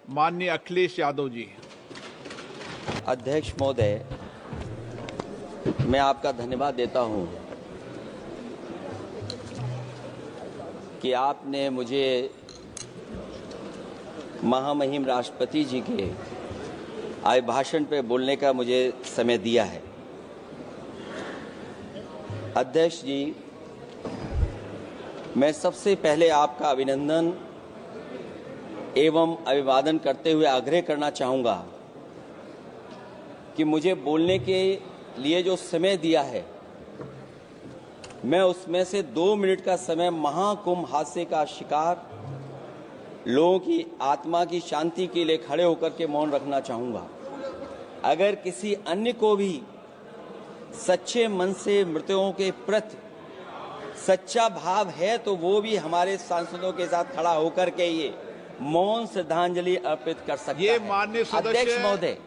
माननीय अखिलेश यादव जी। अध्यक्ष महोदय, मैं आपका धन्यवाद देता हूं कि आपने मुझे महामहिम राष्ट्रपति जी के अभिभाषण पे बोलने का मुझे समय दिया है। अध्यक्ष जी, मैं सबसे पहले आपका अभिनंदन एवं अभिवादन करते हुए आग्रह करना चाहूँगा कि मुझे बोलने के लिए जो समय दिया है, मैं उसमें से 2 मिनट का समय महाकुंभ हादसे का शिकार लोगों की आत्मा की शांति के लिए खड़े होकर के मौन रखना चाहूँगा। अगर किसी अन्य को भी सच्चे मन से मृतकों के प्रति सच्चा भाव है तो वो भी हमारे सांसदों के साथ खड़ा होकर के ये मौन श्रद्धांजलि अर्पित कर सकता है। ये माननीय सदस्य अध्यक्ष महोदय,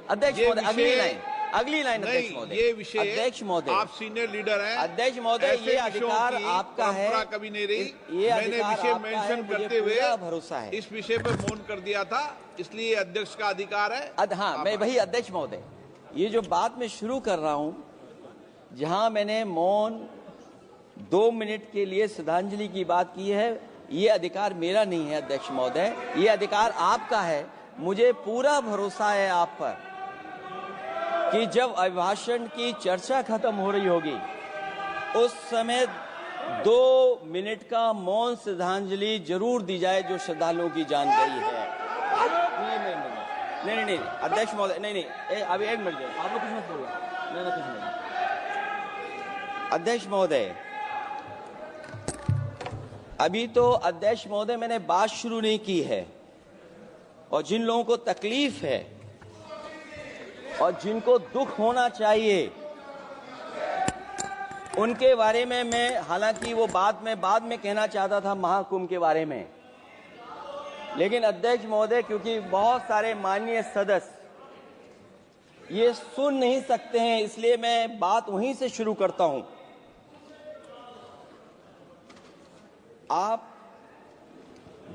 अगली लाइन अध्यक्ष महोदय, ये विषय अध्यक्ष महोदय, आप सीनियर लीडर हैं। अध्यक्ष महोदय, ये अधिकार आपका है। कभी नहीं रही। ये मैंने विषय मेंशन करते हुए भरोसा है इस विषय पर मौन कर दिया था, इसलिए अध्यक्ष का अधिकार है। हाँ, मैं वही अध्यक्ष महोदय, ये जो बात मैं शुरू कर रहा हूं, जहां मैंने मौन 2 मिनट के लिए श्रद्धांजलि की बात की है, ये अधिकार मेरा नहीं है अध्यक्ष महोदय, ये अधिकार आपका है। मुझे पूरा भरोसा है आप पर कि जब अभिभाषण की चर्चा खत्म हो रही होगी उस समय 2 मिनट का मौन श्रद्धांजलि जरूर दी जाए जो श्रद्धालुओं की जान गई है। नहीं अध्यक्ष महोदय, नहीं अभी 1 मिनट दे, आप लोग कुछ मत बोलो। नहीं कुछ नहीं। अध्यक्ष महोदय, अभी तो अध्यक्ष महोदय मैंने बात शुरू नहीं की है, और जिन लोगों को तकलीफ है और जिनको दुख होना चाहिए उनके बारे में मैं, हालांकि वो बात मैं बाद में कहना चाहता था महाकुंभ के बारे में, लेकिन अध्यक्ष महोदय क्योंकि बहुत सारे माननीय सदस्य ये सुन नहीं सकते हैं, इसलिए मैं बात वहीं से शुरू करता हूं। आप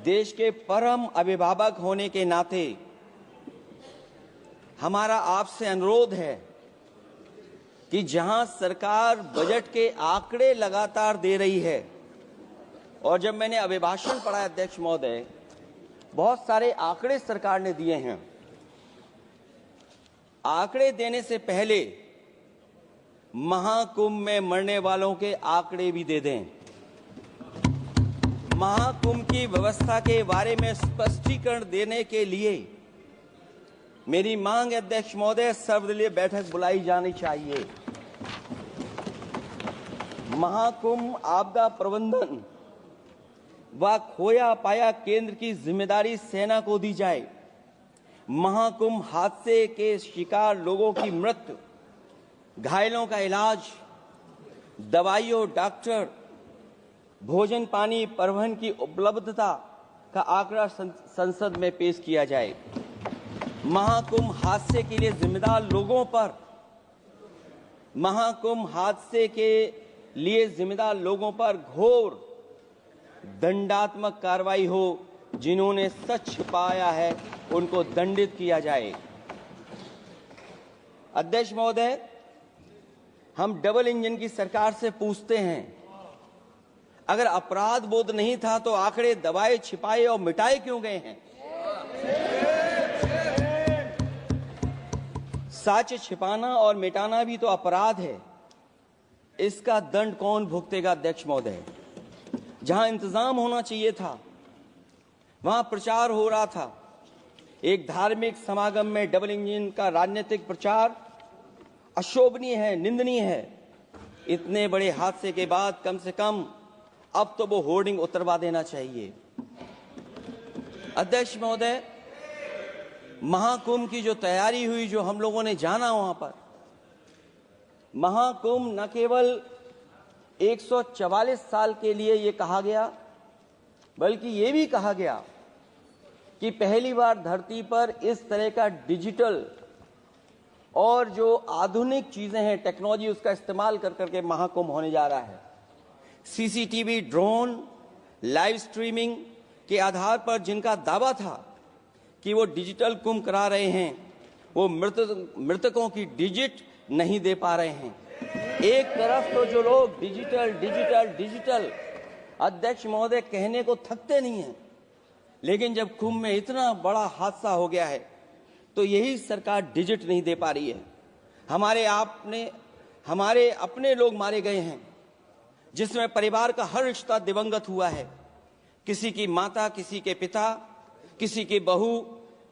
देश के परम अभिभावक होने के नाते हमारा आपसे अनुरोध है कि जहां सरकार बजट के आंकड़े लगातार दे रही है, और जब मैंने अभिभाषण पढ़ा अध्यक्ष महोदय, बहुत सारे आंकड़े सरकार ने दिए हैं। आंकड़े देने से पहले महाकुंभ में मरने वालों के आंकड़े भी दे दें। महाकुंभ की व्यवस्था के बारे में स्पष्टीकरण देने के लिए मेरी मांग अध्यक्ष महोदय, सर्वदलीय बैठक बुलाई जानी चाहिए। महाकुंभ आपदा प्रबंधन व खोया पाया केंद्र की जिम्मेदारी सेना को दी जाए। महाकुंभ हादसे के शिकार लोगों की मृत्यु, घायलों का इलाज, दवाइयों, डॉक्टर, भोजन पानी, परिवहन की उपलब्धता का आंकड़ा संसद में पेश किया जाए। महाकुंभ हादसे के लिए जिम्मेदार लोगों पर, महाकुंभ हादसे के लिए जिम्मेदार लोगों पर घोर दंडात्मक कार्रवाई हो। जिन्होंने सच छिपाया है उनको दंडित किया जाए। अध्यक्ष महोदय, हम डबल इंजन की सरकार से पूछते हैं, अगर अपराध बोध नहीं था तो आंकड़े दबाए, छिपाए और मिटाए क्यों गए हैं? सच छिपाना और मिटाना भी तो अपराध है। इसका दंड कौन भुगतेगा अध्यक्ष महोदय? जहां इंतजाम होना चाहिए था वहां प्रचार हो रहा था। एक धार्मिक समागम में डबल इंजन का राजनीतिक प्रचार अशोभनीय है, निंदनीय है। इतने बड़े हादसे के बाद कम से कम अब तो वो होर्डिंग उतरवा देना चाहिए। अध्यक्ष महोदय, महाकुंभ की जो तैयारी हुई, जो हम लोगों ने जाना वहां पर, महाकुंभ न केवल 144 साल के लिए ये कहा गया, बल्कि ये भी कहा गया कि पहली बार धरती पर इस तरह का डिजिटल और जो आधुनिक चीजें हैं, टेक्नोलॉजी, उसका इस्तेमाल कर करके महाकुंभ होने जा रहा है। सीसीटीवी, ड्रोन, लाइव स्ट्रीमिंग के आधार पर जिनका दावा था कि वो डिजिटल कुंभ करा रहे हैं, वो मृतकों की डिजिट नहीं दे पा रहे हैं। एक तरफ तो जो लोग डिजिटल डिजिटल डिजिटल अध्यक्ष महोदय कहने को थकते नहीं हैं, लेकिन जब कुंभ में इतना बड़ा हादसा हो गया है तो यही सरकार डिजिट नहीं दे पा रही है। हमारे अपने लोग मारे गए हैं, जिसमें परिवार का हर रिश्ता दिवंगत हुआ है। किसी की माता, किसी के पिता, किसी की बहू,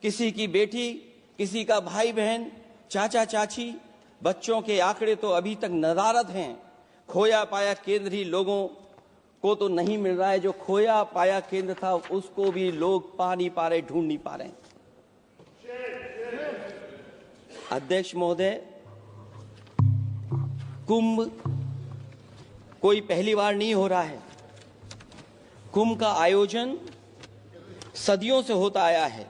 किसी की बेटी, किसी का भाई बहन, चाचा चाची। बच्चों के आंकड़े तो अभी तक नदारद हैं। खोया पाया केंद्र ही लोगों को तो नहीं मिल रहा है, जो खोया पाया केंद्र था उसको भी लोग पा नहीं पा रहे, ढूंढ नहीं पा रहे। अध्यक्ष महोदय, कुंभ कोई पहली बार नहीं हो रहा है। कुंभ का आयोजन सदियों से होता आया है।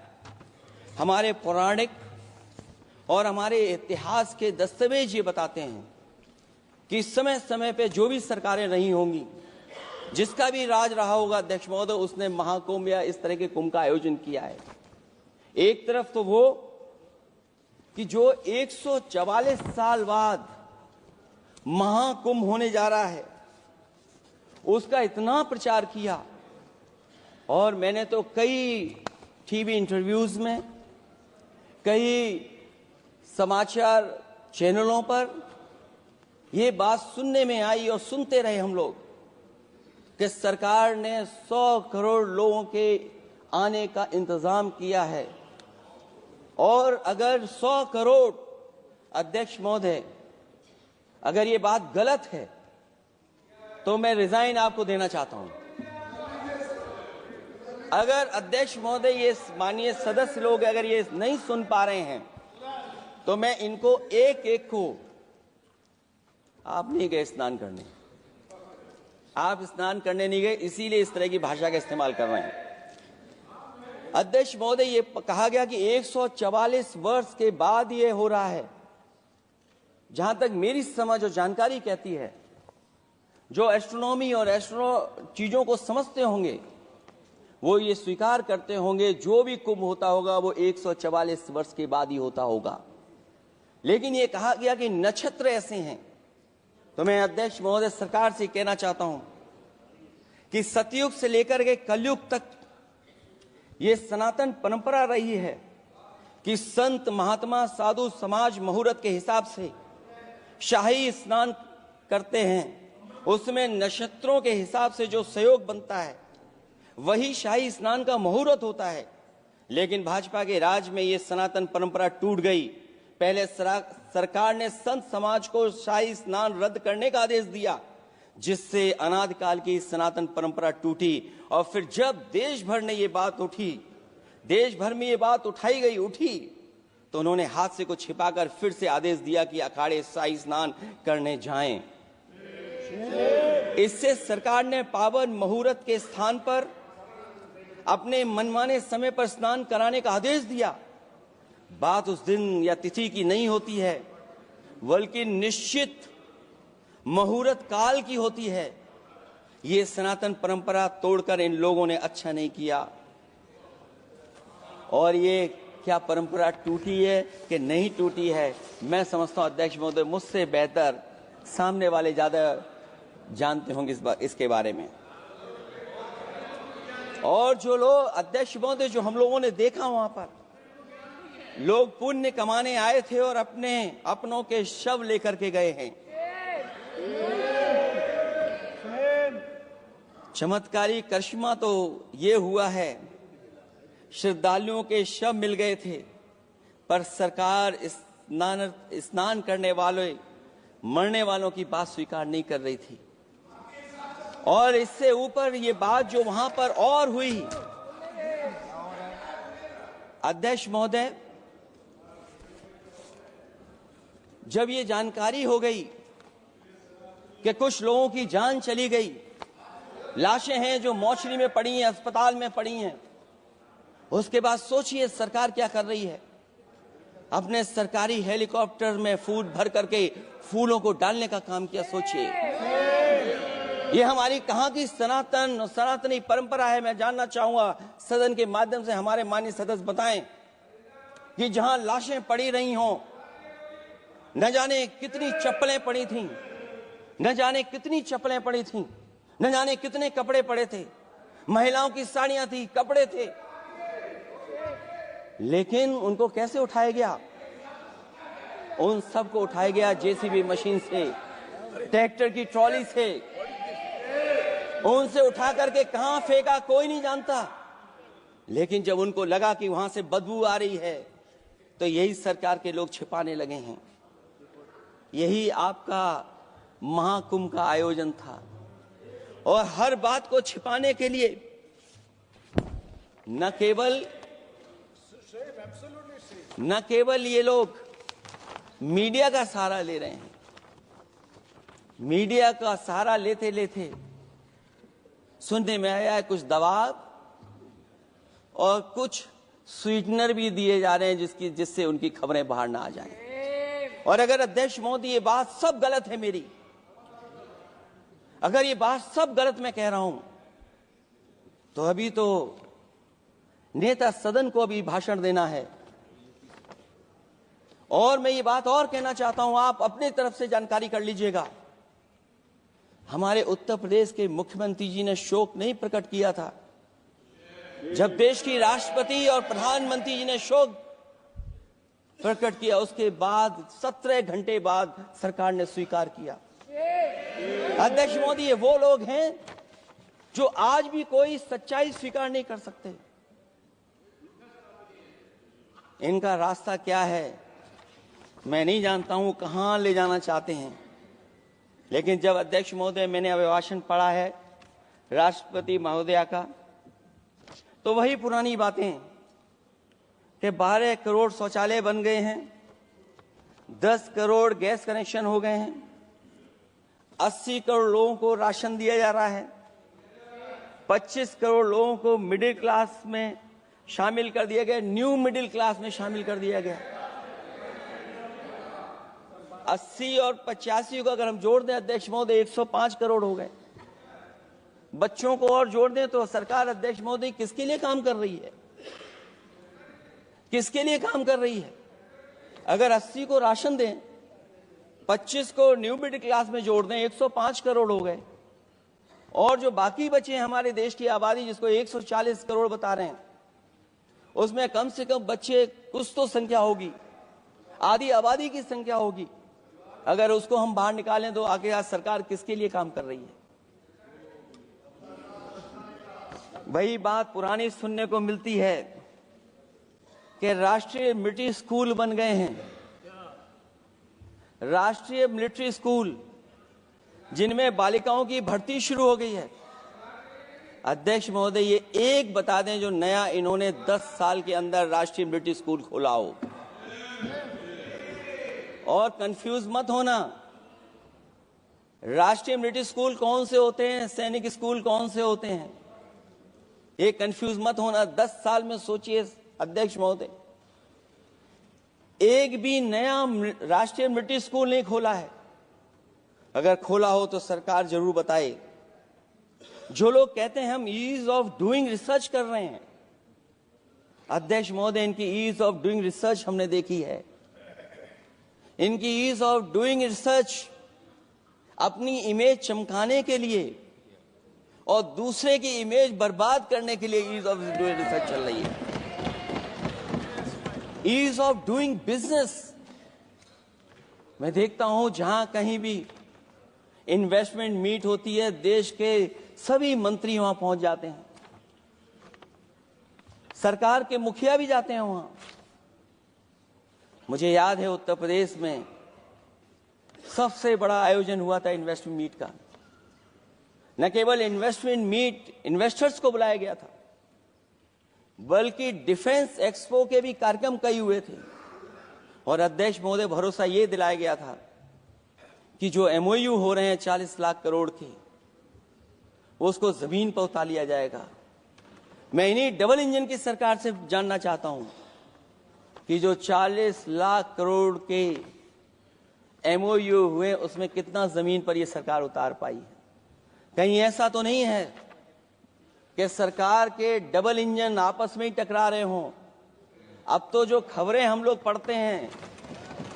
हमारे पौराणिक और हमारे इतिहास के दस्तावेज ये बताते हैं कि समय समय पे जो भी सरकारें रही होंगी, जिसका भी राज रहा होगा अध्यक्ष महोदय, उसने महाकुंभ या इस तरह के कुंभ का आयोजन किया है। एक तरफ तो वो कि जो 144 साल बाद महाकुंभ होने जा रहा है, उसका इतना प्रचार किया। और मैंने तो कई टीवी इंटरव्यूज में, कई समाचार चैनलों पर ये बात सुनने में आई और सुनते रहे हम लोग कि सरकार ने 100 करोड़ लोगों के आने का इंतजाम किया है। और अगर 100 करोड़, अध्यक्ष महोदय, अगर ये बात गलत है तो मैं रिजाइन आपको देना चाहता हूं। अगर अध्यक्ष महोदय, ये माननीय सदस्य लोग अगर ये नहीं सुन पा रहे हैं तो मैं इनको एक एक को, आप नहीं गए स्नान करने, आप स्नान करने नहीं गए, इसीलिए इस तरह की भाषा का इस्तेमाल कर रहे हैं। अध्यक्ष महोदय, ये कहा गया कि 144 वर्ष के बाद ये हो रहा है। जहां तक मेरी समझ और जानकारी कहती है, जो एस्ट्रोनॉमी और एस्ट्रो चीजों को समझते होंगे वो ये स्वीकार करते होंगे, जो भी कुंभ होता होगा वो 144 वर्ष के बाद ही होता होगा। लेकिन ये कहा गया कि नक्षत्र ऐसे हैं, तो मैं अध्यक्ष महोदय सरकार से कहना चाहता हूं कि सतयुग से लेकर के कलयुग तक ये सनातन परंपरा रही है कि संत महात्मा साधु समाज मुहूर्त के हिसाब से शाही स्नान करते हैं। उसमें नक्षत्रों के हिसाब से जो सहयोग बनता है वही शाही स्नान का मुहूर्त होता है। लेकिन भाजपा के राज में ये सनातन परंपरा टूट गई। पहले सरकार ने संत समाज को शाही स्नान रद्द करने का आदेश दिया, जिससे अनादिकाल की सनातन परंपरा टूटी। और फिर जब देश भर में ये बात उठी, तो उन्होंने हादसे को छिपाकर फिर से आदेश दिया कि अखाड़े शाही स्नान करने जाएं। इससे सरकार ने पावन मुहूर्त के स्थान पर अपने मनमाने समय पर स्नान कराने का आदेश दिया। बात उस दिन या तिथि की नहीं होती है, बल्कि निश्चित मुहूर्त काल की होती है। ये सनातन परंपरा तोड़कर इन लोगों ने अच्छा नहीं किया। और ये क्या परंपरा टूटी है कि नहीं टूटी है, मैं समझता हूं अध्यक्ष महोदय मुझसे बेहतर सामने वाले ज्यादा जानते होंगे इसके बारे में। और जो लोग, अध्यक्ष महोदय, जो हम लोगों ने देखा वहां पर लोग पुण्य कमाने आए थे और अपनों के शव लेकर के गए हैं। चमत्कारी करिश्मा तो ये हुआ है, श्रद्धालुओं के शव मिल गए थे, पर सरकार स्नान करने वाले मरने वालों की बात स्वीकार नहीं कर रही थी। और इससे ऊपर ये बात जो वहां पर और हुई, अध्यक्ष महोदय, जब ये जानकारी हो गई कि कुछ लोगों की जान चली गई, लाशें हैं जो मोर्चरी में पड़ी हैं, अस्पताल में पड़ी हैं, उसके बाद सोचिए सरकार क्या कर रही है। अपने सरकारी हेलीकॉप्टर में फूल भर करके फूलों को डालने का काम किया। सोचिए ये हमारी कहां की सनातनी परंपरा है। मैं जानना चाहूंगा सदन के माध्यम से हमारे माननीय सदस्य बताएं कि जहां लाशें पड़ी रही हों, न जाने कितनी चप्पलें पड़ी थीं, न जाने कितनी चप्पलें पड़ी थीं, न जाने कितने कपड़े पड़े थे, महिलाओं की साड़ियां थी, कपड़े थे, लेकिन उनको कैसे उठाया गया? उन सबको उठाया गया जेसीबी मशीन से, ट्रैक्टर की ट्रॉली से। उनसे उठा करके कहां फेंका कोई नहीं जानता, लेकिन जब उनको लगा कि वहां से बदबू आ रही है तो यही सरकार के लोग छिपाने लगे हैं। यही आपका महाकुंभ का आयोजन था, और हर बात को छिपाने के लिए न केवल ये लोग मीडिया का सहारा ले रहे हैं, मीडिया का सहारा लेते लेते सुनने में आया है कुछ दबाव और कुछ स्वीटनर भी दिए जा रहे हैं जिससे उनकी खबरें बाहर ना आ जाएं। और अगर अध्यक्ष मोदी ये बात सब गलत है मेरी, अगर ये बात सब गलत मैं कह रहा हूं, तो अभी तो नेता सदन को अभी भाषण देना है। और मैं ये बात और कहना चाहता हूं, आप अपने तरफ से जानकारी कर लीजिएगा। हमारे उत्तर प्रदेश के मुख्यमंत्री जी ने शोक नहीं प्रकट किया था। जब देश की राष्ट्रपति और प्रधानमंत्री जी ने शोक प्रकट किया, उसके बाद 17 घंटे बाद सरकार ने स्वीकार किया। अध्यक्ष मोदी, ये वो लोग हैं जो आज भी कोई सच्चाई स्वीकार नहीं कर सकते। इनका रास्ता क्या है मैं नहीं जानता हूं, कहां ले जाना चाहते हैं। लेकिन जब अध्यक्ष महोदय मैंने अभिभाषण पढ़ा है राष्ट्रपति महोदया का, तो वही पुरानी बातें कि 12 करोड़ शौचालय बन गए हैं, 10 करोड़ गैस कनेक्शन हो गए हैं, 80 करोड़ लोगों को राशन दिया जा रहा है, 25 करोड़ लोगों को मिडिल क्लास में शामिल कर दिया गया, न्यू मिडिल क्लास में शामिल कर दिया गया। 80 और 85 को अगर हम जोड़ दें अध्यक्ष महोदय 105 करोड़ हो गए। बच्चों को और जोड़ दें तो सरकार अध्यक्ष महोदय किसके लिए काम कर रही है? किसके लिए काम कर रही है? अगर 80 को राशन दें, 25 को न्यू मिडिल क्लास में जोड़ दें, 105 करोड़ हो गए। और जो बाकी बचे हैं हमारे देश की आबादी, जिसको 140 करोड़ बता रहे हैं, उसमें कम से कम बच्चे कुछ तो संख्या होगी, आधी आबादी की संख्या होगी। अगर उसको हम बाहर निकालें तो आगे आज सरकार किसके लिए काम कर रही है? वही बात पुरानी सुनने को मिलती है कि राष्ट्रीय मिलिट्री स्कूल बन गए हैं, राष्ट्रीय मिलिट्री स्कूल जिनमें बालिकाओं की भर्ती शुरू हो गई है। अध्यक्ष महोदय, ये एक बता दें जो नया इन्होंने 10 साल के अंदर राष्ट्रीय मिलिट्री स्कूल खोला हो। और कंफ्यूज मत होना, राष्ट्रीय मिलिट्री स्कूल कौन से होते हैं, सैनिक स्कूल कौन से होते हैं, ये कंफ्यूज मत होना। 10 साल में सोचिए अध्यक्ष महोदय, एक भी नया राष्ट्रीय मिलिट्री स्कूल नहीं खोला है। अगर खोला हो तो सरकार जरूर बताए। जो लोग कहते हैं हम ईज ऑफ डूइंग रिसर्च कर रहे हैं, अध्यक्ष महोदय इनकी ईज ऑफ डूइंग रिसर्च हमने देखी है। इनकी ईज ऑफ डूइंग रिसर्च अपनी इमेज चमकाने के लिए और दूसरे की इमेज बर्बाद करने के लिए ईज ऑफ डूइंग रिसर्च चल रही है। ईज ऑफ डूइंग बिजनेस, मैं देखता हूं जहां कहीं भी इन्वेस्टमेंट मीट होती है, देश के सभी मंत्री वहां पहुंच जाते हैं, सरकार के मुखिया भी जाते हैं वहां। मुझे याद है उत्तर प्रदेश में सबसे बड़ा आयोजन हुआ था इन्वेस्टमेंट मीट का। न केवल इन्वेस्टमेंट मीट इन्वेस्टर्स को बुलाया गया था, बल्कि डिफेंस एक्सपो के भी कार्यक्रम कई हुए थे। और अध्यक्ष महोदय भरोसा ये दिलाया गया था कि जो एमओयू हो रहे हैं 40 लाख करोड़ के, उसको जमीन पर उतार लिया जाएगा। मैं इन्हीं डबल इंजन की सरकार से जानना चाहता हूं कि जो 40 लाख करोड़ के एमओयू हुए उसमें कितना जमीन पर यह सरकार उतार पाई है। कहीं ऐसा तो नहीं है कि सरकार के डबल इंजन आपस में ही टकरा रहे हों। अब तो जो खबरें हम लोग पढ़ते हैं,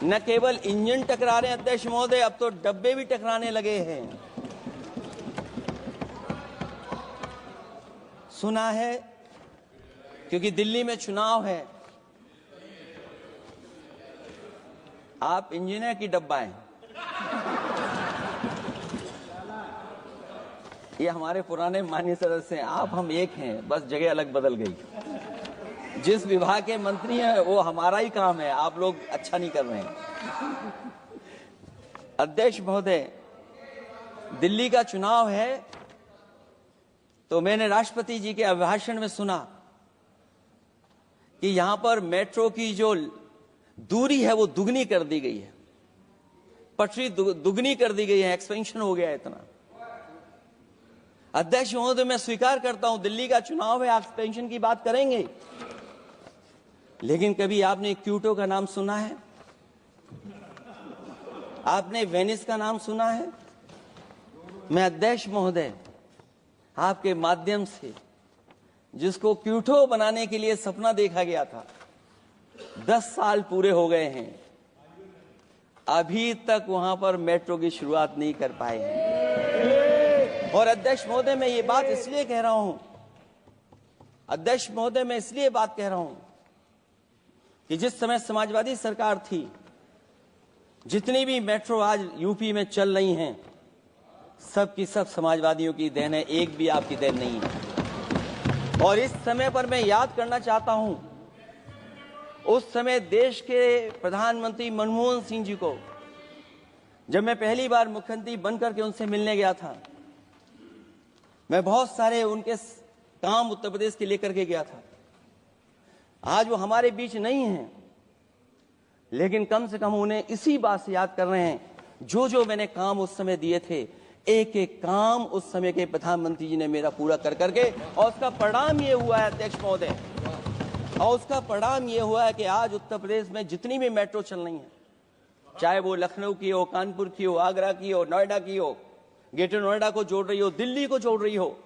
न केवल इंजन टकरा रहे हैं अध्यक्ष महोदय, अब तो डब्बे भी टकराने लगे हैं। सुना है क्योंकि दिल्ली में चुनाव है, आप इंजीनियर की डब्बा हैं, ये हमारे पुराने माननीय सदस्य हैं, आप हम एक हैं, बस जगह अलग बदल गई। जिस विभाग के मंत्री हैं वो हमारा ही काम है, आप लोग अच्छा नहीं कर रहे हैं। अध्यक्ष महोदय, दिल्ली का चुनाव है तो मैंने राष्ट्रपति जी के अभिभाषण में सुना कि यहां पर मेट्रो की जो दूरी है वो दुगनी कर दी गई है, पटरी दुगनी कर दी गई है, एक्सपेंशन हो गया है इतना। अध्यक्ष महोदय, मैं स्वीकार करता हूं दिल्ली का चुनाव है, एक्सपेंशन की बात करेंगे, लेकिन कभी आपने क्यूटो का नाम सुना है? आपने वेनिस का नाम सुना है? मैं अध्यक्ष महोदय आपके माध्यम से, जिसको क्यूटो बनाने के लिए सपना देखा गया था, 10 साल पूरे हो गए हैं, अभी तक वहां पर मेट्रो की शुरुआत नहीं कर पाए हैं। और अध्यक्ष महोदय, मैं ये बात इसलिए कह रहा हूं, अध्यक्ष महोदय मैं इसलिए बात कह रहा हूं कि जिस समय समाजवादी सरकार थी, जितनी भी मेट्रो आज यूपी में चल रही हैं, सब की सब समाजवादियों की देन है, एक भी आपकी देन नहीं है। और इस समय पर मैं याद करना चाहता हूं, उस समय देश के प्रधानमंत्री मनमोहन सिंह जी को जब मैं पहली बार मुख्यमंत्री बनकर के उनसे मिलने गया था, मैं बहुत सारे उनके काम उत्तर प्रदेश के लेकर के गया था। आज वो हमारे बीच नहीं हैं, लेकिन कम से कम उन्हें इसी बात से याद कर रहे हैं, जो जो मैंने काम उस समय दिए थे, एक एक काम उस समय के प्रधानमंत्री जी ने मेरा पूरा कर करके, और उसका परिणाम ये हुआ है अध्यक्ष महोदय, और उसका परिणाम ये हुआ है कि आज उत्तर प्रदेश में जितनी भी मेट्रो चल रही है, चाहे वो लखनऊ की हो, कानपुर की हो, आगरा की हो, नोएडा की हो, ग्रेटर नोएडा को जोड़ रही हो, दिल्ली को जोड़ रही हो।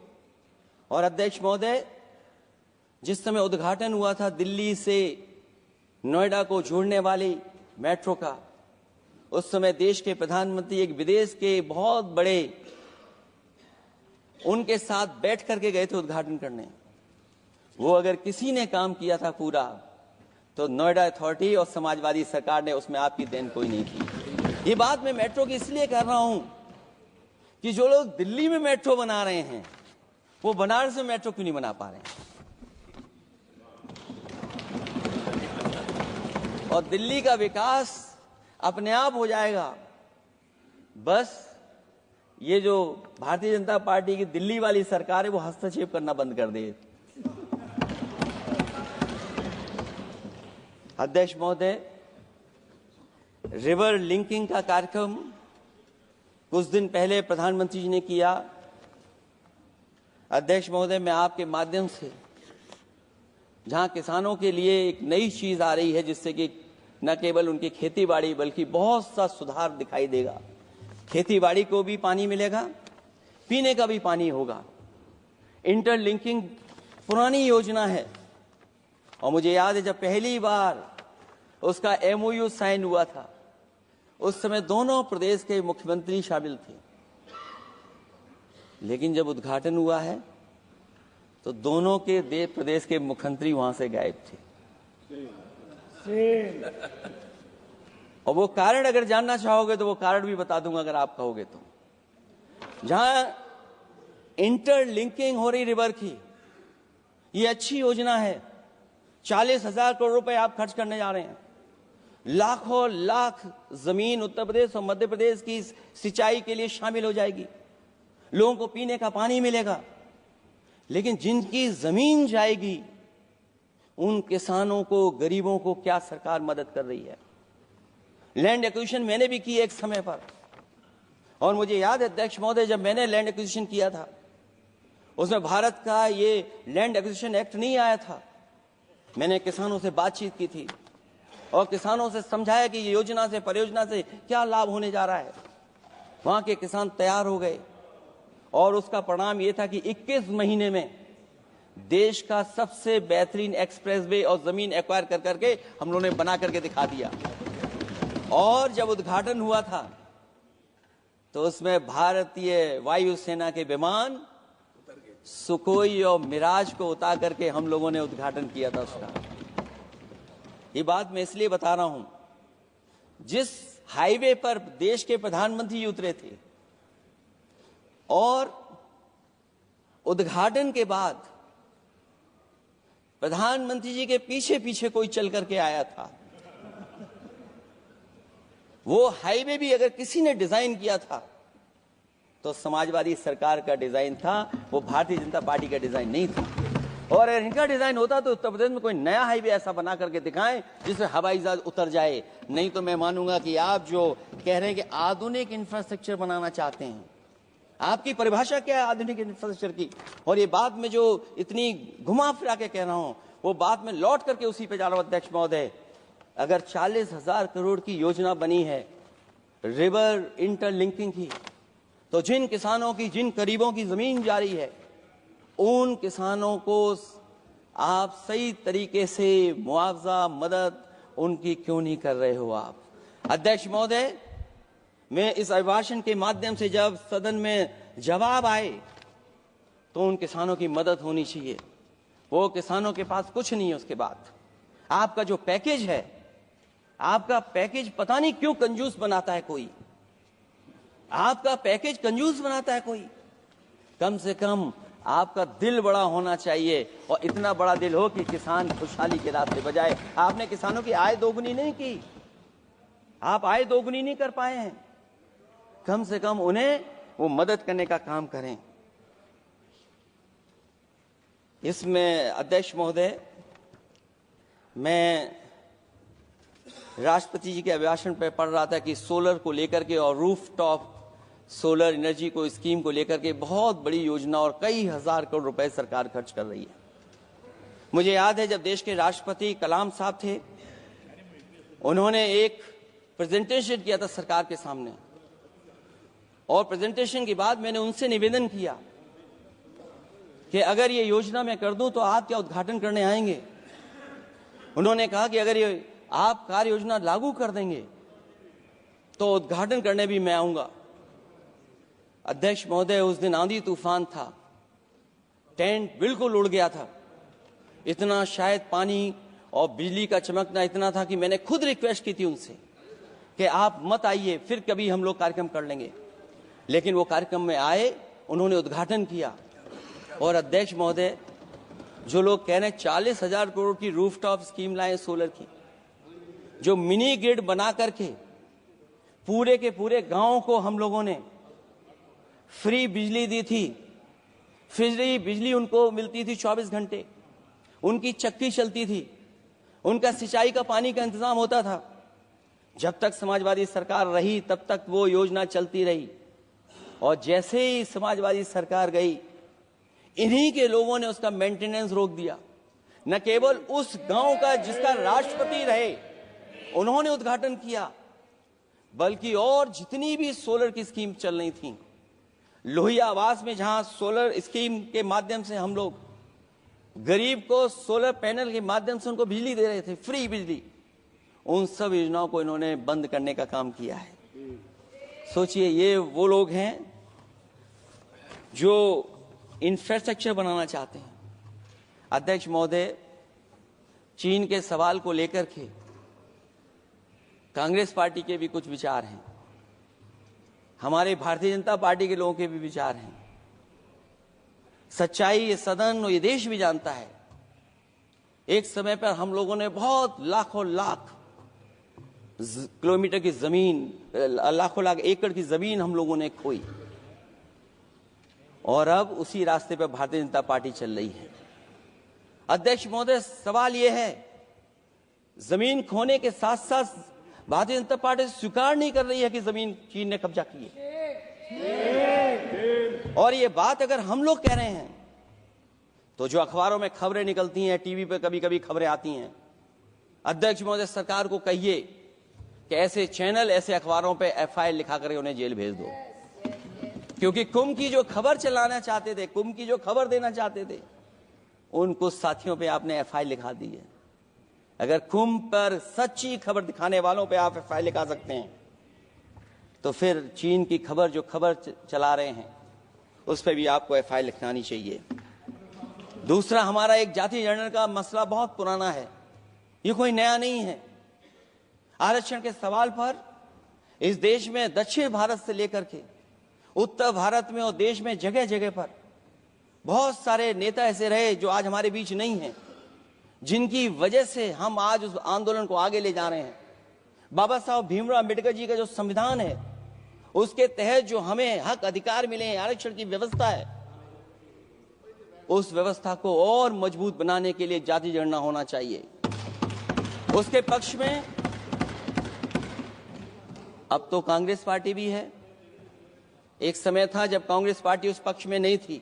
और अध्यक्ष महोदय, जिस समय उद्घाटन हुआ था दिल्ली से नोएडा को जोड़ने वाली मेट्रो का, उस समय देश के प्रधानमंत्री एक विदेश के बहुत बड़े उनके साथ बैठ करके गए थे उद्घाटन करने। वो अगर किसी ने काम किया था पूरा, तो नोएडा अथॉरिटी और समाजवादी सरकार ने, उसमें आपकी देन कोई नहीं थी। ये बात मैं मेट्रो की इसलिए कर रहा हूं कि जो लोग दिल्ली में मेट्रो बना रहे हैं, वो बनारस में मेट्रो क्यों नहीं बना पा रहे हैं? और दिल्ली का विकास अपने आप हो जाएगा, बस ये जो भारतीय जनता पार्टी की दिल्ली वाली सरकार है वो हस्तक्षेप करना बंद कर दे। अध्यक्ष महोदय, रिवर लिंकिंग का कार्यक्रम कुछ दिन पहले प्रधानमंत्री जी ने किया। अध्यक्ष महोदय, मैं आपके माध्यम से, जहां किसानों के लिए एक नई चीज आ रही है, जिससे कि न केवल उनकी खेती बाड़ी बल्कि बहुत सा सुधार दिखाई देगा। खेती बाड़ी को भी पानी मिलेगा, पीने का भी पानी होगा। इंटरलिंकिंग पुरानी योजना है, और मुझे याद है जब पहली बार उसका MOU साइन हुआ था, उस समय दोनों प्रदेश के मुख्यमंत्री शामिल थे, लेकिन जब उद्घाटन हुआ है तो दोनों के प्रदेश के मुख्यमंत्री वहां से गायब थे। और वो कारण अगर जानना चाहोगे तो वो कारण भी बता दूंगा अगर आप कहोगे तो। जहां इंटरलिंकिंग हो रही रिवर की, ये अच्छी योजना है। 40,000 करोड़ रुपए आप खर्च करने जा रहे हैं। लाखों लाख जमीन उत्तर प्रदेश और मध्य प्रदेश की सिंचाई के लिए शामिल हो जाएगी, लोगों को पीने का पानी मिलेगा। लेकिन जिनकी जमीन जाएगी, उन किसानों को, गरीबों को क्या सरकार मदद कर रही है? लैंड एक्विजिशन मैंने भी की एक समय पर, और मुझे याद है अध्यक्ष महोदय, जब मैंने लैंड एक्विजिशन किया था, उसमें भारत का ये लैंड एक्विजिशन एक्ट नहीं आया था। मैंने किसानों से बातचीत की थी और किसानों से समझाया कि ये योजना से, परियोजना से क्या लाभ होने जा रहा है। वहां के किसान तैयार हो गए, और उसका परिणाम ये था कि 21 महीने में देश का सबसे बेहतरीन एक्सप्रेसवे और जमीन एक्वायर कर करके हम लोगों ने बना करके दिखा दिया। और जब उद्घाटन हुआ था तो उसमें भारतीय वायुसेना के विमान सुखोई और मिराज को उतार करके हम लोगों ने उद्घाटन किया था उसका। ये बात मैं इसलिए बता रहा हूं, जिस हाईवे पर देश के प्रधानमंत्री उतरे थे और उद्घाटन के बाद प्रधानमंत्री जी के पीछे पीछे कोई चल करके आया था, वो हाईवे भी अगर किसी ने डिजाइन किया था तो समाजवादी सरकार का डिजाइन था, वो भारतीय जनता पार्टी का डिजाइन नहीं था। और अगर इनका डिजाइन होता तो उत्तर प्रदेश में कोई नया हाईवे ऐसा बना करके दिखाएं जिसमें हवाई जहाज उतर जाए। नहीं तो मैं मानूंगा कि आप जो कह रहे हैं कि आधुनिक इंफ्रास्ट्रक्चर बनाना चाहते हैं, आपकी परिभाषा क्या है आधुनिक इंफ्रास्ट्रक्चर की? और ये बात में जो इतनी घुमा फिरा के कह रहा हूं, वो बात में लौट करके उसी पे जा रहा हूं। अध्यक्ष महोदय, अगर 40,000 करोड़ की योजना बनी है रिवर इंटरलिंकिंग की, तो जिन किसानों की, जिन गरीबों की जमीन जा रही है, उन किसानों को आप सही तरीके से मुआवजा मदद उनकी क्यों नहीं कर रहे हो आप? अध्यक्ष महोदय, मैं इस अभिभाषण के माध्यम से जब सदन में जवाब आए तो उन किसानों की मदद होनी चाहिए। वो किसानों के पास कुछ नहीं है। उसके बाद आपका जो पैकेज है, आपका पैकेज पता नहीं क्यों कंजूस बनाता है कोई, आपका पैकेज कंजूस बनाता है कोई। कम से कम आपका दिल बड़ा होना चाहिए, और इतना बड़ा दिल हो कि किसान खुशहाली के रास्ते बजाए। आपने किसानों की आय दोगुनी नहीं की, आप आय दोगुनी नहीं कर पाए हैं। कम से कम उन्हें वो मदद करने का काम करें। इसमें अध्यक्ष महोदय, मैं राष्ट्रपति जी के अभिभाषण पर पढ़ रहा था कि सोलर को लेकर के और रूफटॉप सोलर एनर्जी को स्कीम को लेकर के बहुत बड़ी योजना और कई हजार करोड़ रुपए सरकार खर्च कर रही है। मुझे याद है जब देश के राष्ट्रपति कलाम साहब थे, उन्होंने एक प्रेजेंटेशन किया था सरकार के सामने, और प्रेजेंटेशन के बाद मैंने उनसे निवेदन किया कि अगर ये योजना मैं कर दूं तो आप क्या उद्घाटन करने आएंगे? उन्होंने कहा कि अगर ये आप कार्य योजना लागू कर देंगे तो उद्घाटन करने भी मैं आऊंगा। अध्यक्ष महोदय, उस दिन आंधी तूफान था, टेंट बिल्कुल उड़ गया था, इतना शायद पानी और बिजली का चमकना इतना था कि मैंने खुद रिक्वेस्ट की थी उनसे कि आप मत आइए, फिर कभी हम लोग कार्यक्रम कर लेंगे। लेकिन वो कार्यक्रम में आए, उन्होंने उद्घाटन किया। और अध्यक्ष महोदय, जो लोग कह रहे हैं 40,000 करोड़ की रूफटॉप स्कीम लाए सोलर की, जो मिनी ग्रिड बना करके पूरे के पूरे गांव को हम लोगों ने फ्री बिजली दी थी। फ्री बिजली उनको मिलती थी 24 घंटे, उनकी चक्की चलती थी, उनका सिंचाई का पानी का इंतजाम होता था। जब तक समाजवादी सरकार रही तब तक वो योजना चलती रही, और जैसे ही समाजवादी सरकार गई, इन्हीं के लोगों ने उसका मेंटेनेंस रोक दिया। न केवल उस गांव का जिसका राष्ट्रपति रहे उन्होंने उद्घाटन किया, बल्कि और जितनी भी सोलर की स्कीम चल रही थी, लोहिया आवास में जहां सोलर स्कीम के माध्यम से हम लोग गरीब को सोलर पैनल के माध्यम से उनको बिजली दे रहे थे, फ्री बिजली, उन सब योजनाओं को इन्होंने बंद करने का काम किया है। सोचिए, ये वो लोग हैं जो इंफ्रास्ट्रक्चर बनाना चाहते हैं। अध्यक्ष महोदय, चीन के सवाल को लेकर के कांग्रेस पार्टी के भी कुछ विचार हैं, हमारे भारतीय जनता पार्टी के लोगों के भी विचार हैं। सच्चाई ये सदन और ये देश भी जानता है, एक समय पर हम लोगों ने बहुत लाखों लाख किलोमीटर की जमीन, लाखों लाख एकड़ की जमीन हम लोगों ने खोई, और अब उसी रास्ते पर भारतीय जनता पार्टी चल रही है। अध्यक्ष महोदय, सवाल यह है, जमीन खोने के साथ साथ भारतीय जनता पार्टी स्वीकार नहीं कर रही है कि जमीन चीन ने कब्जा की है। और ये बात अगर हम लोग कह रहे हैं तो जो अखबारों में खबरें निकलती हैं, टीवी पे कभी कभी खबरें आती हैं, अध्यक्ष महोदय सरकार को कहिए कि ऐसे चैनल, ऐसे अखबारों पे एफआईआर लिखा कर उन्हें जेल भेज दो, क्योंकि कुंभ की जो खबर चलाना चाहते थे, कुंभ की जो खबर देना चाहते थे, उन कुछ साथियों पे आपने एफआईआर लिखा दी है। अगर कुंभ पर सच्ची खबर दिखाने वालों पे आप एफआईआर लिखा सकते हैं, तो फिर चीन की खबर जो खबर चला रहे हैं उस पर भी आपको एफआईआर लिखानी चाहिए। दूसरा, हमारा एक जाति जनगणना का मसला बहुत पुराना है, ये कोई नया नहीं है। आरक्षण के सवाल पर इस देश में दक्षिण भारत से लेकर के उत्तर भारत में और देश में जगह जगह पर बहुत सारे नेता ऐसे रहे जो आज हमारे बीच नहीं हैं, जिनकी वजह से हम आज उस आंदोलन को आगे ले जा रहे हैं। बाबा साहब भीमराव अम्बेडकर जी का जो संविधान है, उसके तहत जो हमें हक अधिकार मिले हैं, आरक्षण की व्यवस्था है, उस व्यवस्था को और मजबूत बनाने के लिए जाति जनगणना होना चाहिए। उसके पक्ष में अब तो कांग्रेस पार्टी भी है। एक समय था जब कांग्रेस पार्टी उस पक्ष में नहीं थी।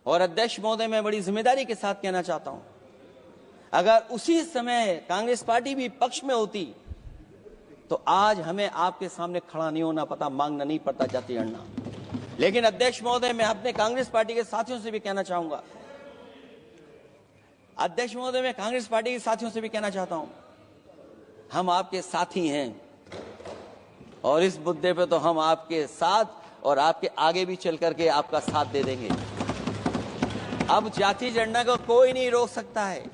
और अध्यक्ष महोदय, मैं बड़ी जिम्मेदारी के साथ कहना चाहता हूं, अगर उसी समय कांग्रेस पार्टी भी पक्ष में होती तो आज हमें आपके सामने खड़ा नहीं होना पता, मांगना नहीं पड़ता जाति जनगणना। लेकिन अध्यक्ष महोदय, मैं अपने कांग्रेस पार्टी के साथियों से भी कहना चाहूंगा, अध्यक्ष महोदय, मैं कांग्रेस पार्टी के साथियों से भी कहना चाहता हूं, हम आपके साथी हैं और इस मुद्दे पे तो हम आपके साथ और आपके आगे भी चल करके आपका साथ दे देंगे। अब जाति जनगणना को कोई नहीं रोक सकता है।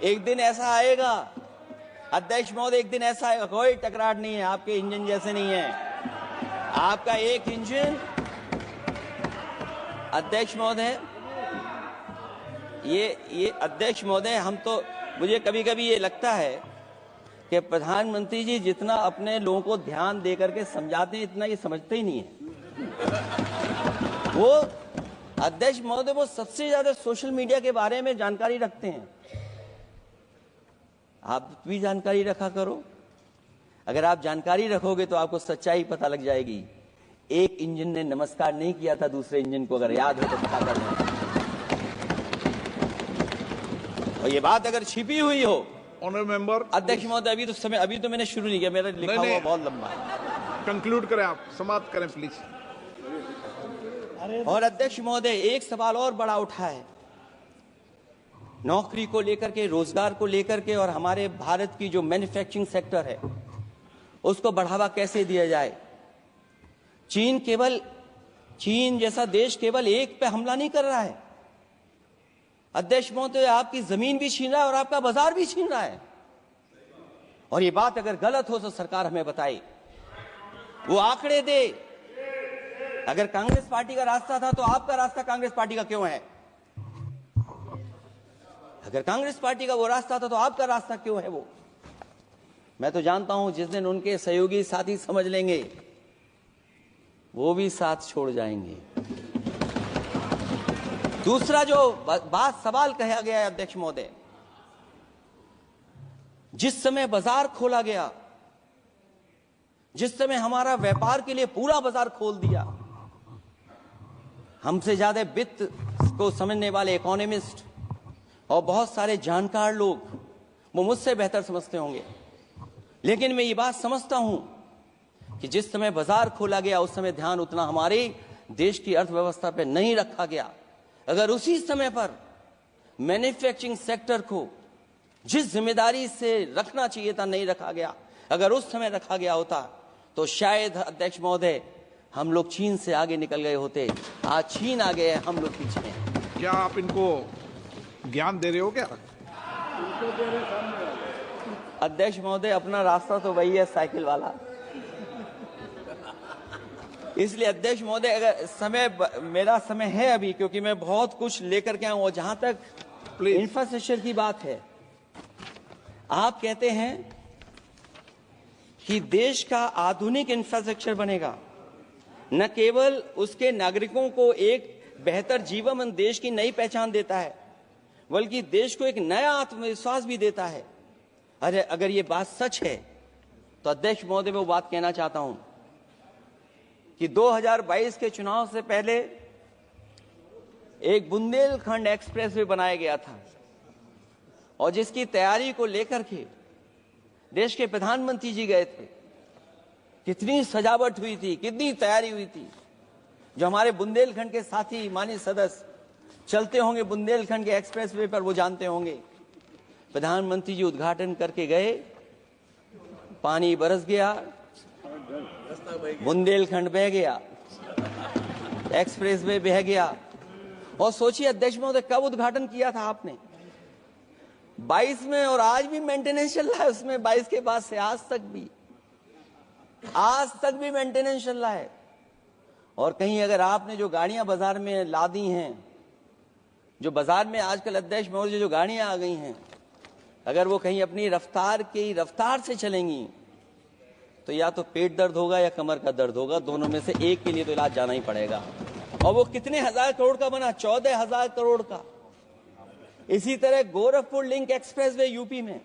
एक दिन ऐसा आएगा अध्यक्ष महोदय, एक दिन ऐसा आएगा, कोई टकरार नहीं है, आपके इंजन जैसे नहीं है। आपका एक इंजन, अध्यक्ष महोदय, ये अध्यक्ष महोदय, हम तो, मुझे कभी कभी ये लगता है कि प्रधानमंत्री जी जितना अपने लोगों को ध्यान दे करके समझाते हैं, इतना ये समझते ही नहीं है। वो अध्यक्ष महोदय, वो सबसे ज्यादा सोशल मीडिया के बारे में जानकारी रखते हैं। आप भी जानकारी रखा करो। अगर आप जानकारी रखोगे तो आपको सच्चाई पता लग जाएगी। एक इंजन ने नमस्कार नहीं किया था दूसरे इंजन को, अगर याद हो तो पता कर लें। और ये बात अगर छिपी हुई हो, ऑनरेबल मेंबर, अध्यक्ष महोदय, अभी तो मैंने शुरू नहीं किया, मेरा लिखा हुआ बहुत लंबा है। कंक्लूड करें, आप समाप्त करें प्लीज। और अध्यक्ष महोदय, एक सवाल और बड़ा उठा है, नौकरी को लेकर के, रोजगार को लेकर के, और हमारे भारत की जो मैन्युफैक्चरिंग सेक्टर है उसको बढ़ावा कैसे दिया जाए। चीन जैसा देश केवल एक पे हमला नहीं कर रहा है अध्यक्ष महोदय, आपकी जमीन भी छीन रहा है और आपका बाजार भी छीन रहा है। और ये बात अगर गलत हो तो सरकार हमें बताए, वो आंकड़े दे। अगर कांग्रेस पार्टी का रास्ता था तो आपका रास्ता कांग्रेस पार्टी का क्यों है? अगर कांग्रेस पार्टी का वो रास्ता था तो आपका रास्ता क्यों है वो? मैं तो जानता हूं जिस दिन उनके सहयोगी साथी समझ लेंगे, वो भी साथ छोड़ जाएंगे। दूसरा जो सवाल कहा गया है अध्यक्ष महोदय, जिस समय बाजार खोला गया, जिस समय हमारा व्यापार के लिए पूरा बाजार खोल दिया, हमसे ज्यादा वित्त को समझने वाले इकोनॉमिस्ट और बहुत सारे जानकार लोग, वो मुझसे बेहतर समझते होंगे, लेकिन मैं ये बात समझता हूं कि जिस समय बाजार खोला गया उस समय ध्यान उतना हमारे देश की अर्थव्यवस्था पर नहीं रखा गया। अगर उसी समय पर मैन्युफैक्चरिंग सेक्टर को जिस जिम्मेदारी से रखना चाहिए था नहीं रखा गया, अगर उस समय रखा गया होता तो शायद अध्यक्ष महोदय हम लोग चीन से आगे निकल गए होते। आज चीन आगे है, हम लोग पीछे हैं। क्या आप इनको ज्ञान दे रहे हो क्या? अध्यक्ष महोदय, अपना रास्ता तो वही है, साइकिल वाला। इसलिए अध्यक्ष महोदय, अगर मेरा समय है अभी, क्योंकि मैं बहुत कुछ लेकर के आऊं, और जहां तक इंफ्रास्ट्रक्चर की बात है, आप कहते हैं कि देश का आधुनिक इंफ्रास्ट्रक्चर बनेगा, न केवल उसके नागरिकों को एक बेहतर जीवन देश की नई पहचान देता है, बल्कि देश को एक नया आत्मविश्वास भी देता है। अरे अगर ये बात सच है तो अध्यक्ष महोदय, मैं वो बात कहना चाहता हूं कि 2022 के चुनाव से पहले एक बुंदेलखंड एक्सप्रेस वे बनाया गया था, और जिसकी तैयारी को लेकर के देश के प्रधानमंत्री जी गए थे। कितनी सजावट हुई थी, कितनी तैयारी हुई थी। जो हमारे बुंदेलखंड के साथी माननीय सदस्य चलते होंगे बुंदेलखंड के एक्सप्रेसवे पर, वो जानते होंगे। प्रधानमंत्री जी उद्घाटन करके गए, पानी बरस गया, बुंदेलखंड बह गया, एक्सप्रेसवे बह गया। और सोचिए अध्यक्ष महोदय, कब उद्घाटन किया था आपने? 22 में, और आज भी मेंटेनेंस चल रहा है उसमें। 22 के बाद से आज तक भी मेंटेनेंस चल रहा है। और कहीं अगर आपने जो गाड़ियां बाजार में ला दी हैं, जो बाजार में आजकल अध्यक्ष महोदय जो गाड़ियां आ गई हैं, अगर वो कहीं अपनी रफ्तार से चलेंगी तो या तो पेट दर्द होगा या कमर का दर्द होगा, दोनों में से एक के लिए तो इलाज जाना ही पड़ेगा। और वो कितने हजार करोड़ का बना? 14,000 करोड़ का। इसी तरह गोरखपुर लिंक एक्सप्रेसवे यूपी में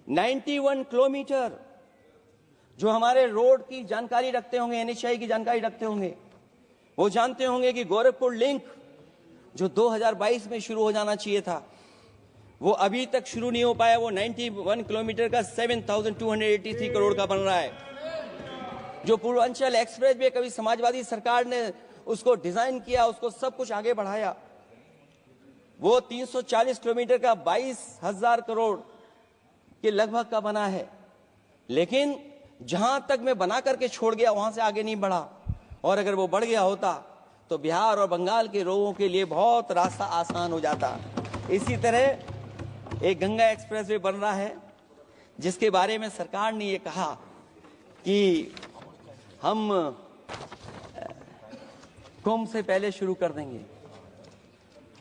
91 किलोमीटर, जो हमारे रोड की जानकारी रखते होंगे, एनएचआई की जानकारी रखते होंगे, वो जानते होंगे कि गोरखपुर लिंक जो 2022 में शुरू हो जाना चाहिए था, वो अभी तक शुरू नहीं हो पाया। वो 91 किलोमीटर का 7,283 करोड़ का बन रहा है। जो पूर्वांचल एक्सप्रेसवे, कभी समाजवादी सरकार ने उसको डिजाइन किया, उसको सब कुछ आगे बढ़ाया, वो 340 किलोमीटर का 22,000 करोड़ के लगभग का बना है। लेकिन जहां तक मैं बना करके छोड़ गया वहां से आगे नहीं बढ़ा। और अगर वो बढ़ गया होता तो बिहार और बंगाल के लोगों के लिए बहुत रास्ता आसान हो जाता। इसी तरह एक गंगा एक्सप्रेसवे बन रहा है, जिसके बारे में सरकार ने ये कहा कि हम कुंभ से पहले शुरू कर देंगे,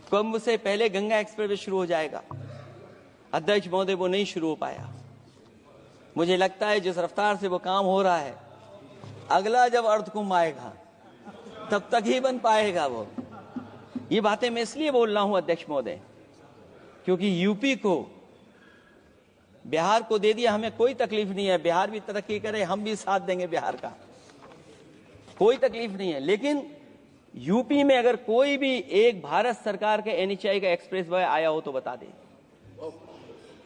कुंभ से पहले गंगा एक्सप्रेसवे शुरू हो जाएगा। अध्यक्ष महोदय, वो नहीं शुरू हो पाया। मुझे लगता है जिस रफ्तार से वो काम हो रहा है, अगला जब अर्ध कुंभ आएगा तब तक ही बन पाएगा वो। ये बातें मैं इसलिए बोल रहा हूं अध्यक्ष महोदय, क्योंकि यूपी को, बिहार को दे दिया, हमें कोई तकलीफ नहीं है। बिहार भी तरक्की करे, हम भी साथ देंगे बिहार का, कोई तकलीफ नहीं है। लेकिन यूपी में अगर कोई भी एक भारत सरकार के एनएचआई का एक्सप्रेसवे आया हो तो बता दे।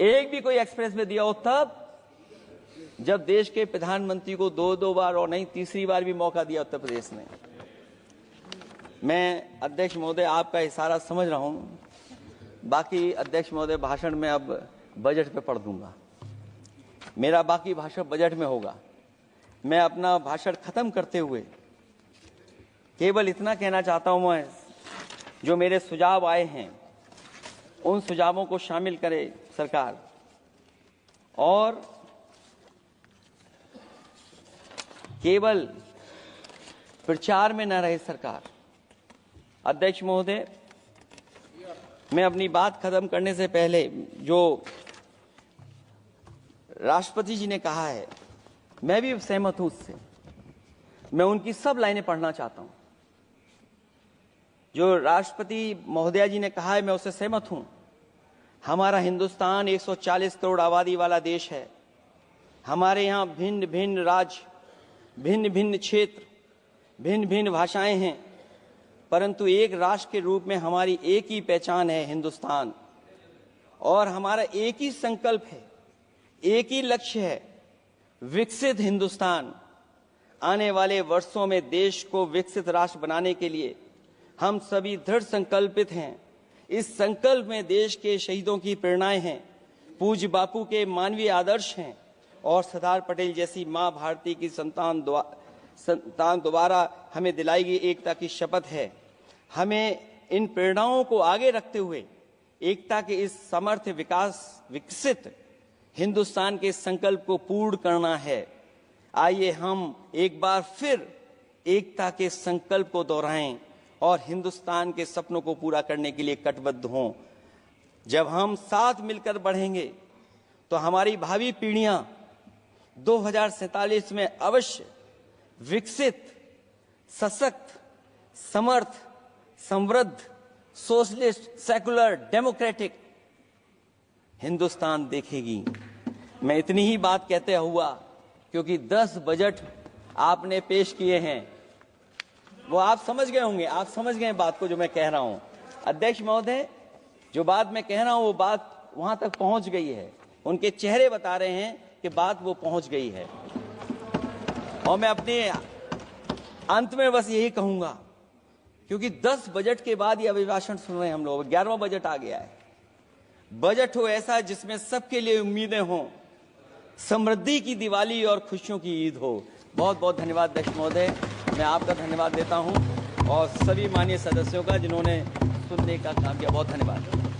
एक भी कोई एक्सप्रेसवे दिया हो तब, जब देश के प्रधानमंत्री को 2 बार और नहीं तीसरी बार भी मौका दिया उत्तर प्रदेश ने। मैं अध्यक्ष महोदय आपका इशारा समझ रहा हूं। बाकी अध्यक्ष महोदय भाषण में अब बजट पे पढ़ दूंगा, मेरा बाकी भाषण बजट में होगा। मैं अपना भाषण खत्म करते हुए केवल इतना कहना चाहता हूं, मैं जो मेरे सुझाव आए हैं उन सुझावों को शामिल करे सरकार, और केवल प्रचार में न रहे सरकार। अध्यक्ष महोदय, मैं अपनी बात खत्म करने से पहले जो राष्ट्रपति जी ने कहा है, मैं भी सहमत हूं उससे। मैं उनकी सब लाइनें पढ़ना चाहता हूं। जो राष्ट्रपति महोदया जी ने कहा है, मैं उससे सहमत हूं। हमारा हिंदुस्तान 140 करोड़ आबादी वाला देश है। हमारे यहाँ भिन्न भिन्न राज्य, भिन्न भिन्न क्षेत्र, भिन्न भिन्न भाषाएं हैं, परंतु एक राष्ट्र के रूप में हमारी एक ही पहचान है, हिंदुस्तान। और हमारा एक ही संकल्प है, एक ही लक्ष्य है, विकसित हिंदुस्तान। आने वाले वर्षों में देश को विकसित राष्ट्र बनाने के लिए हम सभी दृढ़ संकल्पित हैं। इस संकल्प में देश के शहीदों की प्रेरणाएं हैं, पूज्य बापू के मानवीय आदर्श हैं, और सरदार पटेल जैसी मां भारती की संतान द्वारा हमें दिलाई गई एकता की शपथ है। हमें इन प्रेरणाओं को आगे रखते हुए एकता के इस समर्थ विकसित हिंदुस्तान के संकल्प को पूर्ण करना है। आइए हम एक बार फिर एकता के संकल्प को दोहराएं और हिंदुस्तान के सपनों को पूरा करने के लिए कटिबद्ध हों। जब हम साथ मिलकर बढ़ेंगे तो हमारी भावी पीढ़ियां 2047 में अवश्य विकसित, सशक्त, समर्थ, समृद्ध, सोशलिस्ट, सेकुलर, डेमोक्रेटिक हिंदुस्तान देखेगी। मैं इतनी ही बात कहते हुआ, क्योंकि 10 बजट आपने पेश किए हैं, वो आप समझ गए होंगे, आप समझ गए बात को जो मैं कह रहा हूं। अध्यक्ष महोदय, जो बात मैं कह रहा हूं वो बात वहां तक पहुंच गई है। उनके चेहरे बता रहे हैं कि बात वो पहुंच गई है। और मैं अपने अंत में बस यही कहूंगा क्योंकि 10 बजट के बाद ये अभिभाषण सुन रहे हैं हम लोग। 11वां बजट आ गया है। बजट हो ऐसा जिसमें सबके लिए उम्मीदें हों, समृद्धि की दिवाली और खुशियों की ईद हो। बहुत बहुत धन्यवाद अध्यक्ष महोदय, मैं आपका धन्यवाद देता हूं और सभी माननीय सदस्यों का जिन्होंने सुनने का काम किया। बहुत धन्यवाद।